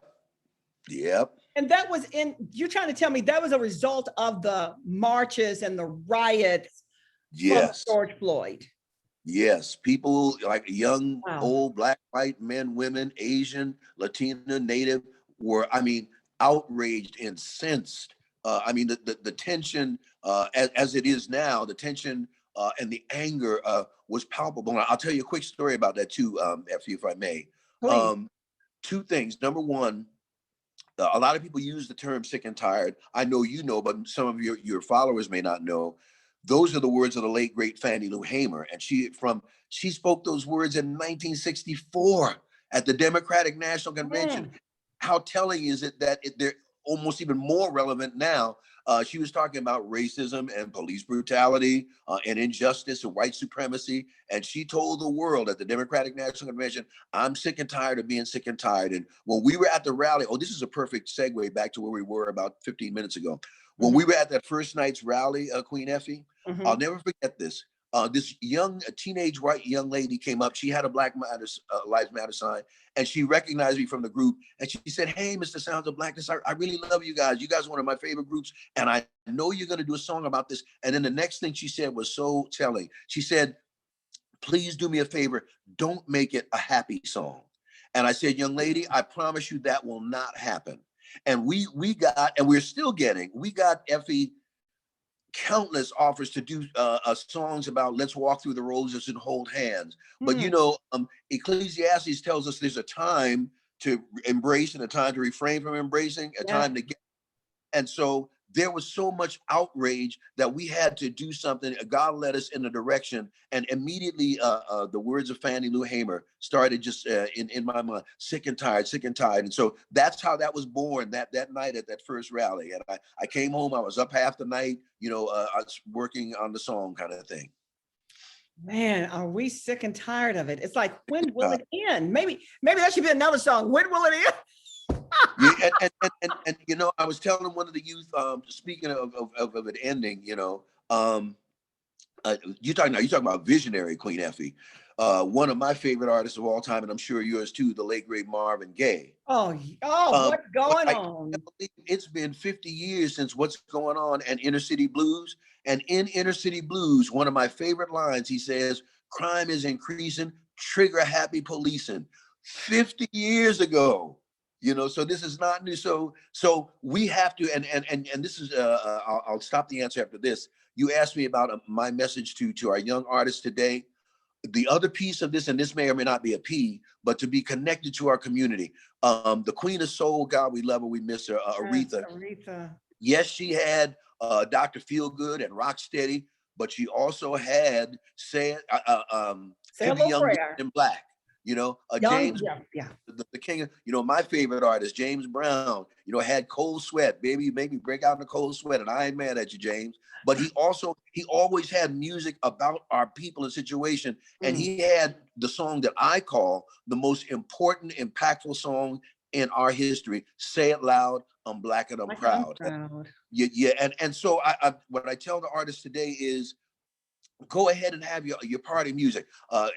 And that was you're trying to tell me that was a result of the marches and the riots from George Floyd. Yes, people like young, old, black, white, men, women, Asian, Latina, Native were, outraged, incensed. The tension, as it is now, the tension and the anger was palpable. And I'll tell you a quick story about that too, if I may. Two things. Number one, a lot of people use the term sick and tired. I know you know, but some of your followers may not know. Those are the words of the late, great Fannie Lou Hamer. And she spoke those words in 1964 at the Democratic National Convention. How telling is it that they're almost even more relevant now? She was talking about racism and police brutality and injustice and white supremacy. And she told the world at the Democratic National Convention, I'm sick and tired of being sick and tired. And when we were at the rally, this is a perfect segue back to where we were about 15 minutes ago. When we were at that first night's rally, Queen Effie, I'll never forget this. This teenage white young lady came up. She had a Black Lives Matter sign, and she recognized me from the group. And she said, "Hey, Mr. Sounds of Blackness, I really love you guys. You guys are one of my favorite groups, and I know you're going to do a song about this." And then the next thing she said was so telling. She said, "Please do me a favor. Don't make it a happy song." And I said, "Young lady, I promise you that will not happen." And we got, and we're still getting, we got Effie countless offers to do songs about let's walk through the roses and hold hands. But Ecclesiastes tells us there's a time to embrace and a time to refrain from embracing, a time to get. And so there was so much outrage that we had to do something. God led us in a direction, and immediately the words of Fannie Lou Hamer started just in my mind, sick and tired, sick and tired. And so that's how that was born that night at that first rally. And I came home, I was up half the night, I was working on the song kind of thing. Man, are we sick and tired of it? It's like, when will it end? Maybe that should be another song. When will it end? And I was telling one of the youth, speaking of it ending, you're talking about visionary, Queen Effie. One of my favorite artists of all time, and I'm sure yours too, the late great Marvin Gaye. What's going on? It's been 50 years since What's Going On and Inner City Blues. And in Inner City Blues, one of my favorite lines, he says, "Crime is increasing, trigger happy policing." 50 years ago. So this is not new. So we have to, and this is, I'll stop the answer after this. You asked me about my message to our young artists today. The other piece of this, and this may or may not be a P, but to be connected to our community. The Queen of Soul, God, we love her, we miss her, Aretha. Yes, she had Dr. Feelgood and Rocksteady, but she also had Say It Young in Black. James, the king of, my favorite artist, James Brown, had Cold Sweat, baby, make me break out in a cold sweat. And I ain't mad at you, James. But he always had music about our people and situation. And he had the song that I call the most important, impactful song in our history, Say It Loud, I'm Black and I'm Proud. And so what I tell the artists today is, go ahead and have your party music.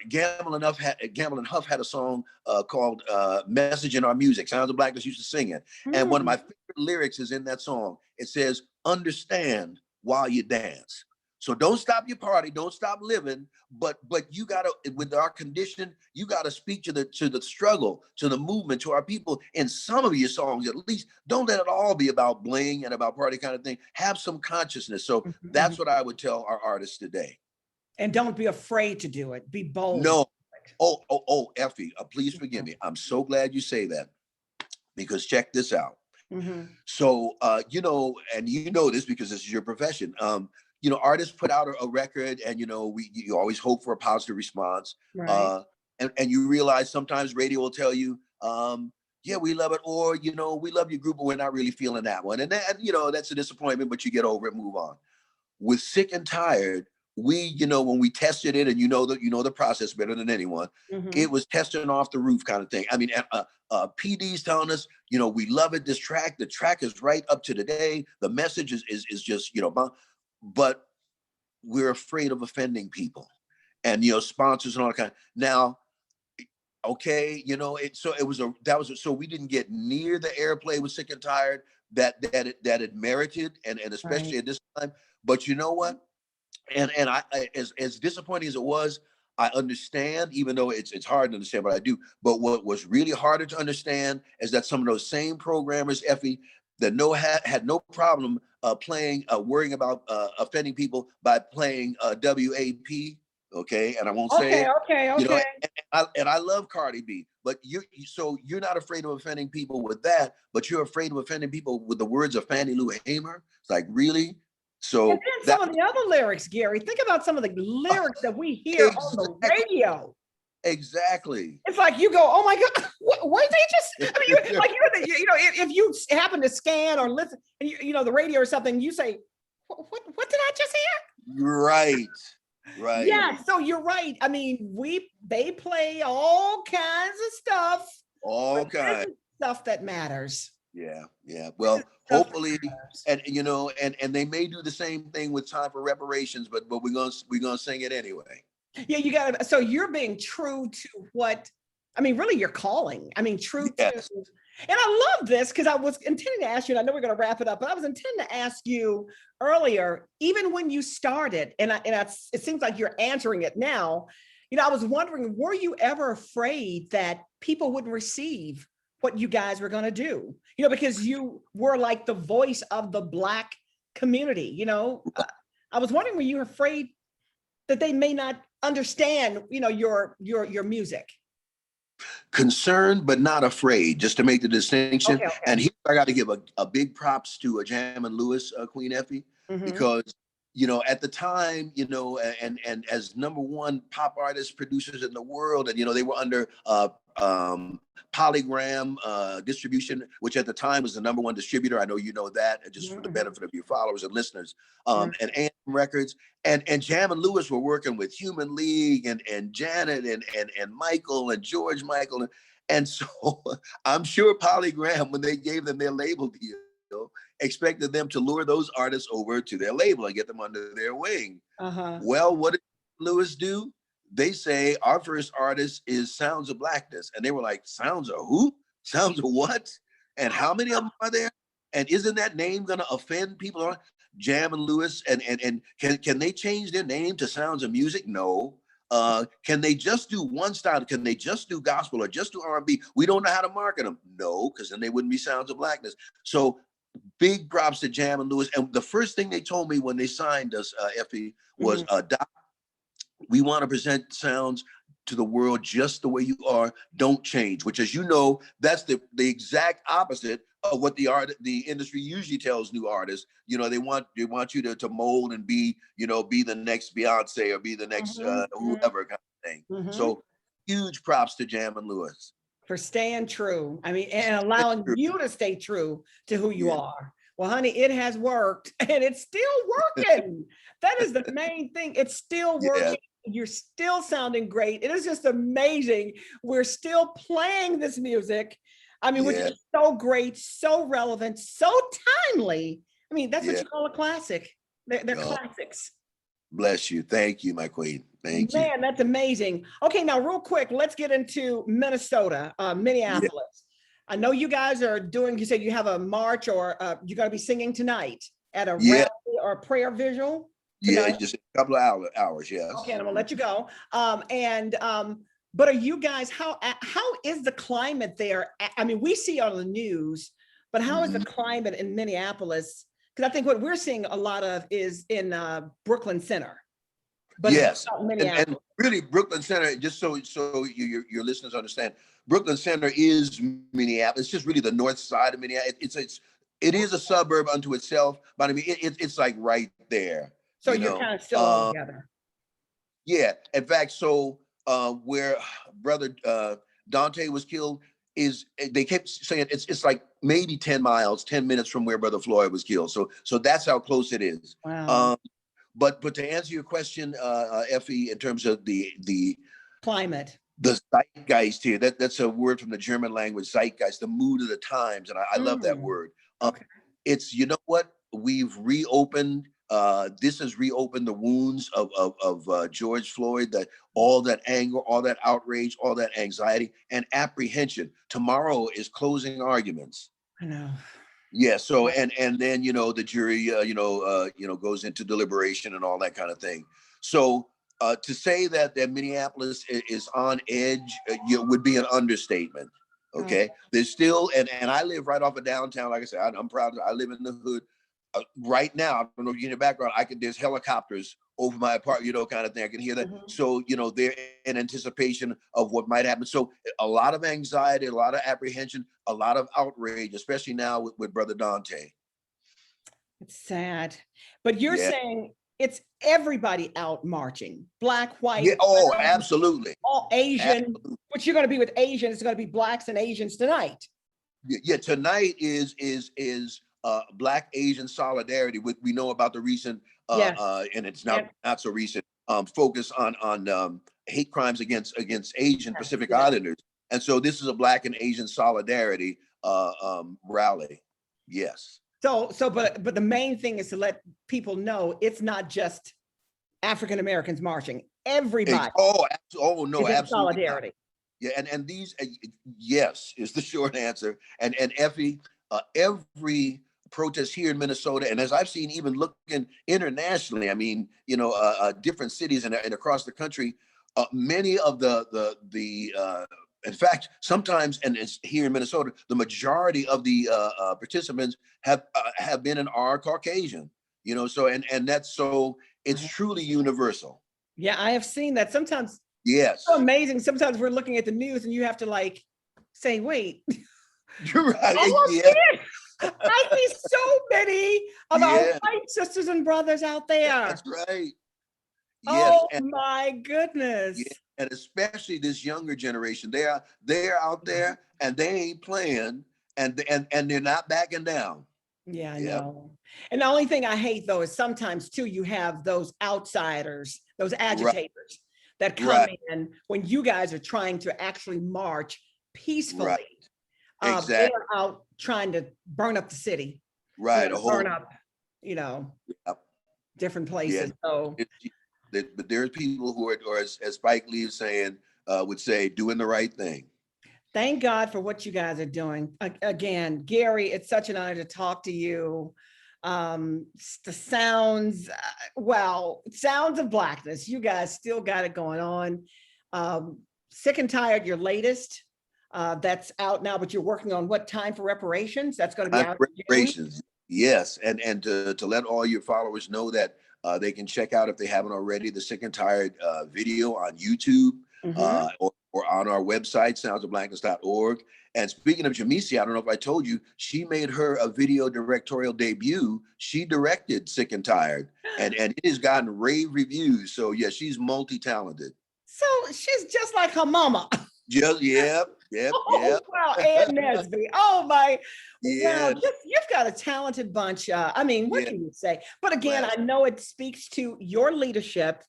Gamble and Huff had a song called Message in Our Music. Sounds of Blackness used to sing it. And one of my favorite lyrics is in that song. It says, understand while you dance. So don't stop your party, don't stop living, but you gotta, with our condition, you gotta speak to the struggle, to the movement, to our people in some of your songs. At least don't let it all be about bling and about party kind of thing. Have some consciousness. So that's what I would tell our artists today. And don't be afraid to do it. Be bold. No. Effie, please forgive me. I'm so glad you say that, because check this out. So, you know, and you know this because this is your profession. You know, artists put out a record, and you know, you always hope for a positive response. Right. And you realize sometimes radio will tell you, yeah, we love it, or you know, we love your group, but we're not really feeling that one. And that, you know, that's a disappointment, but you get over it, move on. With Sick and Tired, you know, when we tested it, and you know the process better than anyone, it was testing off the roof kind of thing. I mean, PD's telling us, you know, we love it. The track is right up to the day. The message is just, you know, but we're afraid of offending people, and you know, sponsors and all that kind. Now, okay, you know, so we didn't get near the airplay with Sick and Tired that it merited, and especially at this time. But you know what? And I, as disappointing as it was, I understand, even though it's hard to understand, but I do. But what was really harder to understand is that some of those same programmers, Effie, that had no problem worrying about offending people by playing WAP. Okay, and I won't say it. Okay. You know, and I love Cardi B, but so you're not afraid of offending people with that, but you're afraid of offending people with the words of Fannie Lou Hamer. It's like, really? So and then some of the other lyrics, Gary. Think about some of the lyrics that we hear on the radio. Exactly. It's like you go, oh my God, what they just? I mean, you know, if you happen to scan or listen, and you know the radio or something, you say, what did I just hear? Right. Yeah. So you're right. I mean, they play all kinds of stuff. All kinds stuff that matters. Yeah. Well, hopefully, and you know, and they may do the same thing with Time for Reparations, but we're gonna sing it anyway. Yeah, you got to. So you're being true to what, I mean, really, you're calling. I mean, true to. And I love this because I was intending to ask you, and I know we're going to wrap it up, but I was intending to ask you earlier, even when you started, it seems like you're answering it now. You know, I was wondering, were you ever afraid that people wouldn't receive what you guys were going to do? You know, because you were like the voice of the Black community. You know, I was wondering, were you afraid that they may not understand, you know, your music? Concerned, but not afraid, just to make the distinction. Okay. And here I got to give a big props to Jam and Lewis, Queen Effie, because, you know, at the time, you know, and as #1 pop artist producers in the world, and, you know, they were under Polygram distribution, which at the time was the #1 distributor. I know you know that, just for the benefit of your followers and listeners. And Anthem Records, and Jam and Lewis were working with Human League and Janet and Michael and George Michael, and so I'm sure Polygram, when they gave them their label deal, expected them to lure those artists over to their label and get them under their wing. Well, what did Lewis do? They say our first artist is Sounds of Blackness. And they were like, Sounds of who? Sounds of what? And how many of them are there? And isn't that name going to offend people? Jam and Lewis, and can they change their name to Sounds of Music? No. Can they just do one style? Can they just do gospel or just do R&B? We don't know how to market them. No, because then they wouldn't be Sounds of Blackness. So big props to Jam and Lewis. And the first thing they told me when they signed us, Effie, was, Doc, we want to present sounds to the world just the way you are. Don't change, which, as you know, that's the exact opposite of what the industry usually tells new artists. You know, they want you to mold and be, you know, be the next Beyonce or be the next whoever kind of thing. So huge props to Jam and Lewis for staying true. I mean, and allowing you to stay true to who you are. Well, honey, it has worked, and it's still working. That is the main thing. It's still working. You're still sounding great. It is just amazing. We're still playing this music. I mean, which is so great, so relevant, so timely. I mean, that's what you call a classic. They're classics. Bless you. Thank you, my queen. Thank you. Man, that's amazing. Okay, now real quick, let's get into Minnesota, Minneapolis. Yeah. I know you guys are doing, you said you have a march or you're going to be singing tonight at a rally or a prayer visual tonight? Yeah, just a couple of hours, yes. Okay, and I'm gonna let you go. But are you guys, how is the climate there? I mean, we see on the news, but how is the climate in Minneapolis? Because I think what we're seeing a lot of is in Brooklyn Center. But yes, and really Brooklyn Center, just so your listeners understand, Brooklyn Center is Minneapolis. It's just really the north side of Minneapolis. It is a suburb unto itself, but I mean, it's like right there. So you're kind of still all together. Yeah, in fact, so where brother Dante was killed is, they kept saying it's like maybe 10 minutes from where brother Floyd was killed. So that's how close it is. Wow. But to answer your question, Effie, in terms of the climate, the zeitgeist here, that's a word from the German language, zeitgeist, the mood of the times, and I love that word. Okay. It's, you know what, we've reopened. This has reopened the wounds of George Floyd, that all that anger, all that outrage, all that anxiety and apprehension. Tomorrow is closing arguments. I know. Yeah. So and then the jury goes into deliberation and all that kind of thing. So to say that Minneapolis is on edge would be an understatement. Okay. There's still and I live right off of downtown. Like I said, I'm proud. I live in the hood. Right now, I don't know if you're in the background, there's helicopters over my apartment, kind of thing. I can hear that. So, they're in anticipation of what might happen. So a lot of anxiety, a lot of apprehension, a lot of outrage, especially now with brother Dante. It's sad, but you're saying it's everybody out marching, black, white. Yeah. Oh, absolutely. All Asian, absolutely. But you're going to be with Asians. It's going to be blacks and Asians tonight. Yeah. Tonight is Black Asian solidarity. We know about the recent and it's not so recent focus on hate crimes against Asian Pacific Islanders, and so this is a Black and Asian solidarity rally. Yes. But the main thing is to let people know it's not just African Americans marching. Everybody. Oh no, absolutely. Solidarity. Yeah, and these yes is the short answer. And Effie, every protest here in Minnesota, and as I've seen, even looking internationally, I mean, different cities and across the country, many of the in fact, sometimes, and it's here in Minnesota, the majority of the participants have been and are Caucasian. So and that's so it's truly universal. Yeah, I have seen that sometimes. Yes, it's so amazing. Sometimes we're looking at the news and you have to say, "Wait." You're right. I see so many of our white sisters and brothers out there. That's right. Yes. Oh my goodness. Yeah. And especially this younger generation. They're out there and they ain't playing and they're not backing down. Yeah, I know. And the only thing I hate though is sometimes too you have those outsiders, those agitators that come in when you guys are trying to actually march peacefully. Right. Exactly. They're out trying to burn up the city. Right. Burn up, different places. Yeah. So but there's people who are, or as Spike Lee is saying, would say, doing the right thing. Thank God for what you guys are doing. Again, Gary, it's such an honor to talk to you. The sounds, sounds of Blackness. You guys still got it going on. Sick and Tired, your latest. That's out now, but you're working on what? Time for Reparations? That's going to be out. Reparations, yes. And to let all your followers know that they can check out, if they haven't already, the Sick and Tired video on YouTube or on our website, soundsofblackness.org. And speaking of Jamisi, I don't know if I told you, she made her a video directorial debut. She directed Sick and Tired, and it has gotten rave reviews. So yeah, she's multi-talented. So she's just like her mama. Just yep. Wow, Ann Nesby. Oh my, wow, you've got a talented bunch. I mean, what can you say? But again, I know it speaks to your leadership,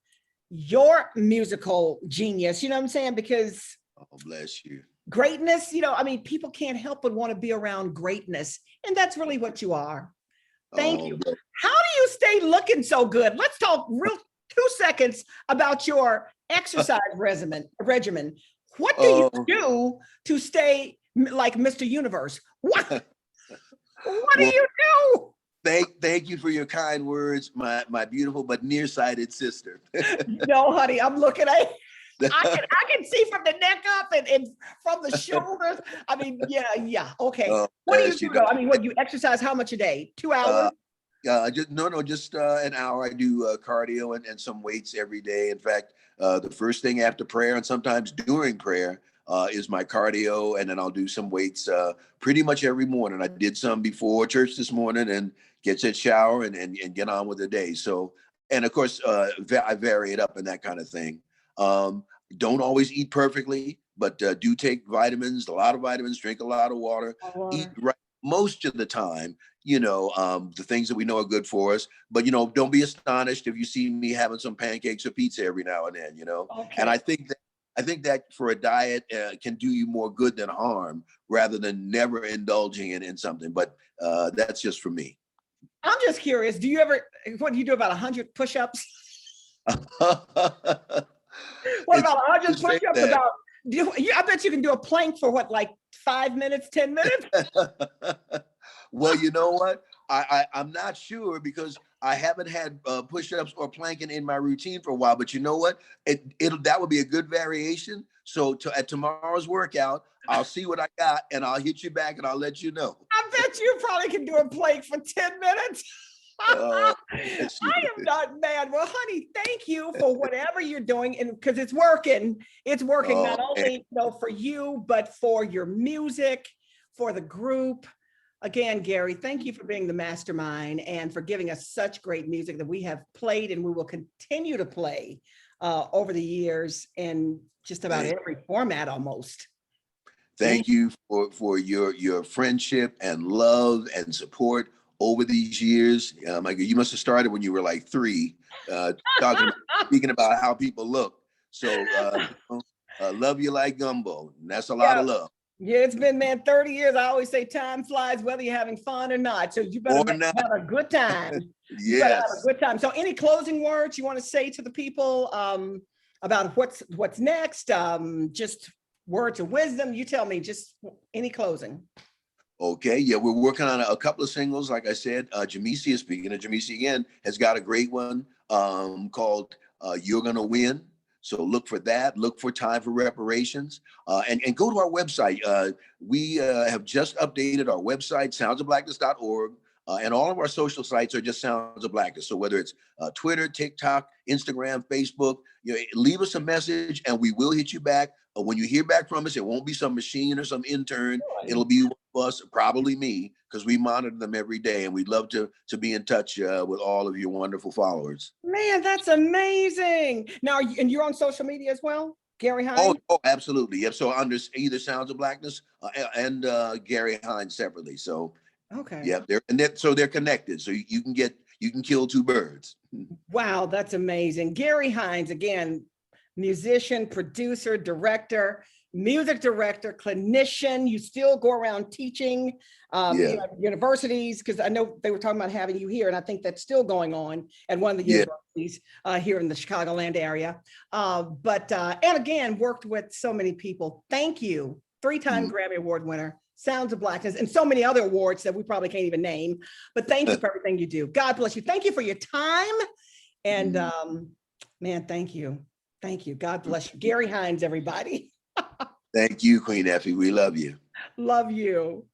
your musical genius. You know what I'm saying? Because bless you. Greatness. I mean, people can't help but want to be around greatness, and that's really what you are. Thank you. How do you stay looking so good? Let's talk 2 seconds about your exercise regimen. What do you do to stay like Mr. Universe? What do you do? Thank you for your kind words, my beautiful but nearsighted sister. No, honey, I'm looking at I can see from the neck up and from the shoulders. I mean, yeah. Okay. What do you do though? I mean, what you exercise how much a day? 2 hours? Just an hour. I do cardio and some weights every day. In fact, the first thing after prayer and sometimes during prayer is my cardio, and then I'll do some weights pretty much every morning. I did some before church this morning and get a shower and get on with the day. So, and of course, I vary it up and that kind of thing. Don't always eat perfectly, but do take vitamins, a lot of vitamins, drink a lot of water, eat right most of the time, the things that we know are good for us. But, don't be astonished if you see me having some pancakes or pizza every now and then, Okay. And I think that for a diet can do you more good than harm rather than never indulging in something. But that's just for me. I'm just curious. What do you do, about 100 push-ups? What about 100 push-ups? I bet you can do a plank for what, like 5 minutes, 10 minutes? Well, you know what? I'm not sure because I haven't had push-ups or planking in my routine for a while. But you know what? That would be a good variation. So at tomorrow's workout, I'll see what I got and I'll hit you back and I'll let you know. I bet you probably can do a plank for 10 minutes. I am not mad. Well, honey, thank you for whatever you're doing, and because it's working. It's working not only for you, but for your music, for the group. Again, Gary, thank you for being the mastermind and for giving us such great music that we have played and we will continue to play over the years in just about every format almost. Thank you for your friendship and love and support over these years. You must have started when you were like 3, speaking about how people look. So love you like gumbo. And that's a lot of love. Yeah, it's been, 30 years. I always say time flies, whether you're having fun or not. So you better have a good time. You better have a good time. So any closing words you want to say to the people about what's next? Just words of wisdom. You tell me, just any closing. Okay, yeah, we're working on a couple of singles. Like I said, Jamesia, speaking of Jamesia again, has got a great one called You're Gonna Win. So look for that. Look for Time for Reparations. And go to our website. We have just updated our website, soundsofblackness.org. And all of our social sites are just Sounds of Blackness. So whether it's Twitter, TikTok, Instagram, Facebook, leave us a message and we will hit you back. When you hear back from us, it won't be some machine or some intern. It'll be one of us, probably me, because we monitor them every day. And we'd love to be in touch with all of your wonderful followers. Man, that's amazing. Now, and you're on social media as well, Gary Hines? Oh, absolutely. Yep. So under either Sounds of Blackness and Gary Hines separately. So okay. Yeah, they're connected. So you can kill 2 birds. Wow, that's amazing. Gary Hines, again, musician, producer, director, music director, clinician. You still go around teaching universities, because I know they were talking about having you here, and I think that's still going on at one of the universities here in the Chicagoland area. And again, worked with so many people. Thank you. 3-time Grammy Award winner, Sounds of Blackness, and so many other awards that we probably can't even name. But thank you for everything you do. God bless you. Thank you for your time. And man, thank you. Thank you. God bless you. Gary Hines, everybody. Thank you, Queen Effie. We love you. Love you.